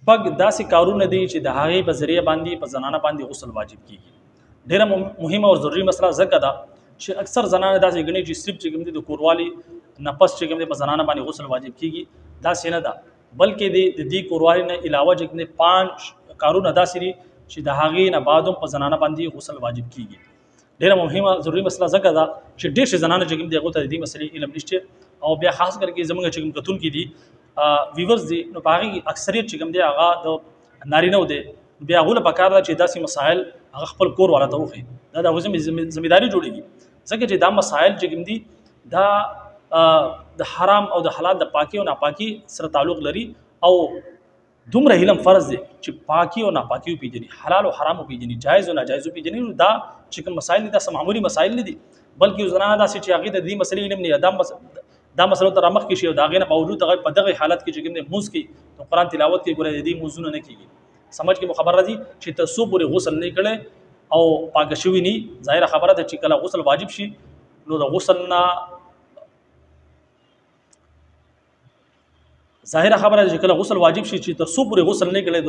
شپږ داسې کارونه دي چې د هغې په ذریعه باندې په زنانه باندې غسل واجب کیږي. ډیره مهمه او ضروري مسله ځکه ده چې اکثر زنانه داسې ګڼي چې صرف چې کوم دي د کوروالي نه پس چې کوم دي په زنانه باندې غسل واجب کیږي. داسې نه ده، بلکې د دې کوروالي نه علاوه چې کوم دي 5 کارونه داسې دي چې د هغې نه بعد هم په زنانه باندې غسل واجب کیږي. ډیره مهمه ضروري مسله ځکه ده چې ډېر شي زنانه چې کوم دي هغو ته د دې مسلې علم نشته، او بیا خاص کر کې زموږ چې کوم کتونکي دي ویورز دي نو په هغې اکثریت چې کوم دی هغه د نارینه دی، بیا هغو له پکار ده چې داسې مسایل هغه خپل کور والا ته وښيي. دا د هغوی ذمېداري جوړېږي، ځکه چې دا مسایل چې کوم دي دا د حرام او د حلال د پاکي او ناپاکي سره تعلق لري، او دومره علم فرض دی چې پاکي او ناپاکي وپېژني، حلال او حرام وپېژني، جایز او ناجایز وپېژني. نو دا چې کوم مسایل دي دا څه معمولي مسایل نه دي، بلکې یو زنانه داسې چې هغې د دې مسلې علم نه دا مسلو ته رامخکې شي او د هغې نه باوجود هغه په دغه حالت کې چې کوم دی لمونځ کوي، نو قرآن تلاوت کوي، ګوره د دې لمونځونه نه کېږي. سمجھ کې مو خبر راځي چې تر څو پورې غسل نه کړی او پاکه شوي نه، ظاهره خبره ده چې کله غسل واجب شي نو د غسل نه ظاهره خبره ده چې کله غسل واجب شي چې تر څو پورې غسل نه کړی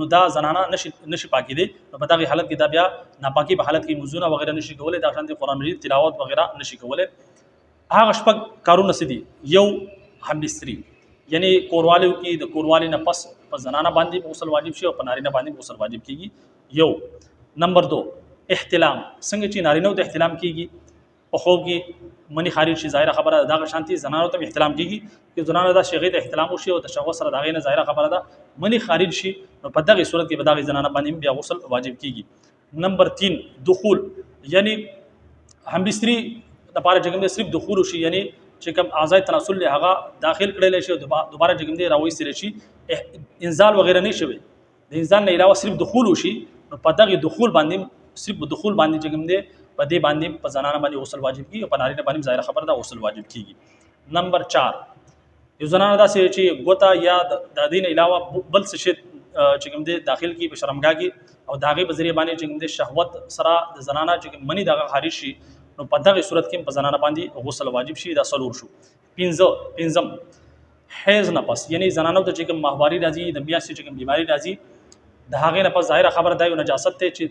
نو دا زنانه نشي پاکې دی، نو په دغه حالت کې دا بیا ناپاکي په حالت کې لمونځونه وغیره نشي کولی، دا شان د قرآن مجید تلاوت وغیره نشي کولی. هغه شپږ کارونه څه دي؟ یو همبستري، یعنی کوروالیو کې د کوروالی نه پس په زنانه باندې غسل واجب شي او په نارینه باندې غسل واجب کیږي. یو نمبر 2 احتلام، څنګه چې نارینه ته احتلام کیږي په خوب کې منی خارج شي، ظاهره خبره ده دغه شانتي زنانو ته احتلام کیږي چې زنانه دا شیغې ته احتلام وشي او د شهوت سره دغه نه ظاهره خبره ده منی خارج شي، نو په دغه صورت کې به دغه زنانه باندې بیا غسل واجب کیږي. نمبر 3 دخول، یعنی همبستري د پاره چې کوم دی صرف دخول شي، یعنی چې کوم اعضاء تناسل له هغه داخل کړل شي او دوباره چې کوم دی راوېستل شي، انزال وغیرہ نه شوي، د انزال نه علاوه صرف دخول شي، نو په دغه دخول باندې صرف دخول باندې چې کوم دی په دې باندې په زنانه باندې غسل واجب کیږي او په نارینه باندې ظاهره خبره ده غسل واجب کیږي. نمبر 4 یو زنانه داسې چې ګوته یا د دین علاوه بل څه شي چې کوم دی داخل کی په شرمګاه کې او داغه په ذریعہ باندې چې کوم دی شهوت سره د زنانه چې منی دغه خارج شي، نو په دغه صورت کې په زنانه باندې غسل واجب شي. دا څلور شو. پنځم حیض نه پس، یعنی زنانو ته چې کوم ماهواري راځي، د میاشتې چې کوم بیماری راځي، د هغې نه پس ظاهره خبره دا یو نجاست دی چې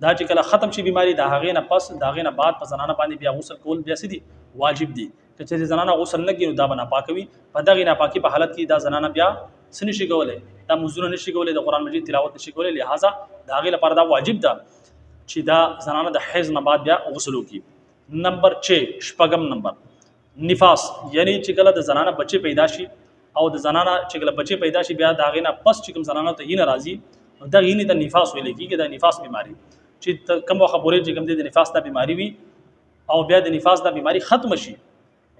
دا چې کله ختم شي بیماری، د هغې نه پس د هغې نه بعد په زنانه باندې بیا غسل کول بیا څه دي؟ واجب دي. چې زنانه غسل نه کوي نو دا به ناپاکه وي، په دغې ناپاکي په حالت کې دا زنانه بیا څه نشي کولی؟ دا لمونځونه نشي کولی، د قرآن مجید تلاوت نشي کولی، لہذا د هغې لپاره دا واجب ده چې دا زنانه د حیض نه بعد بیا غسل وکړي. نمبر 6 شپږم نمبر نفاس، یعنی چې کله د زنانه بچی پیدا شي او د زنانه چې کله بچی پیدا شي بیا د هغې نه پس چې کوم زنانه ته یې نه راځي، نو دغه یې ته نفاس ویل کېږي. د نفاس بیماری چې کوم وخت پورې چې کوم د نفاس دا بیماری وي او بیا د نفاس دا بیماری ختم شي،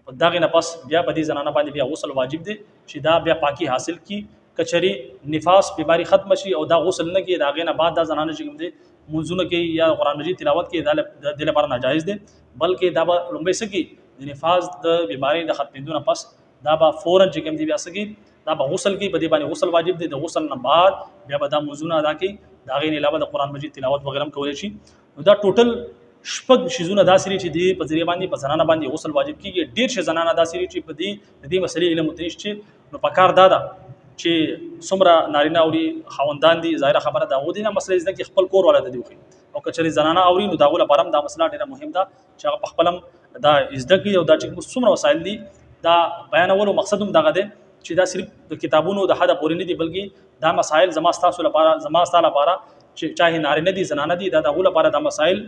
په دغه نه پس بیا په دې زنانه باندې بیا غسل واجب دی چې دا بیا پاکي حاصل کی. کچری نفاس بیماری ختم شي او دا غسل نه کوي، د هغې نه بعد دا زنانه چې کوم دی منځونه کوي یا قرآن مجید تلاوت کوي، دا د دې لپاره ناجایز دی، بلکې دا به لومړی څه کوي؟ د نفاس د بیماری د ختمېدو نه پس دا به فوراً چې کوم دی بیا څه کوي؟ دا به غسل کوي، په دې باندې غسل واجب دی. د غسل نه بعد بیا به دا منځونه ادا کوي، د هغې نه علاوه د قرآن مجید تلاوت وغیره هم کولی شي. نو دا ټوټل شپږ شیزونه داسې دي چې د په ذریعه باندې په زنانه باندې غسل واجب کېږي. ډېر شي زنانه داسې دي چې په دې مسلې علم ورته نشته، نو پکار دا ده چې څومره نارینه اوري خاوندان دي، ظاهره خبره ده هغوی دې نه مسله زده کړي، خپل کور والا ته دې وښيي، او که چېرې زنانه اوري نو د هغو لپاره هم دا مسله ډېره مهم ده چې هغه په خپله هم دا زده کړي. او دا چې څومره وسایل دي دا بیانولو مقصد هم دغه دی چې دا صرف د کتابونو د حده پورې نه دي، بلکې دا مسایل زما ستا لپاره چې چاهې نارینه دي زنانه دي، دا د هغو لپاره دا مسایل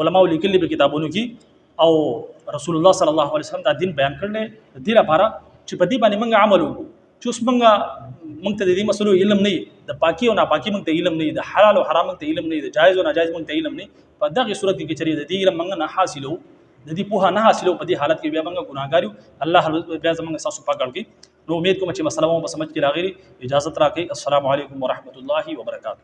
علماء لیکلي په کتابونو کې، او رسول الله صلی الله علیه وسلم دا دین بیان کړی د دې لپاره چې په دې باندې موږ عمل وکړو. چې اوس موږ ته د دې مسلو علم نه وي، د پاکي او ناپاکي موږ ته علم نه وي، د حلال او حرام موږ ته علم نه وي، د جایز او ناجایز موږ ته علم نه وي، په دغه صورت کې چې د دې علم موږ نه حاصلو، د دې پوهه نه حاصلو، په دې حالت کې بیا موږ ګناهګار یو. الله بیا زموږ ستاسو پاک کړي. نو امید کوم چې مسله مو په سمجھ کې راغلي. اجازه راکړئ. السلام علیکم ورحمۃ اللہ وبرکاتہ.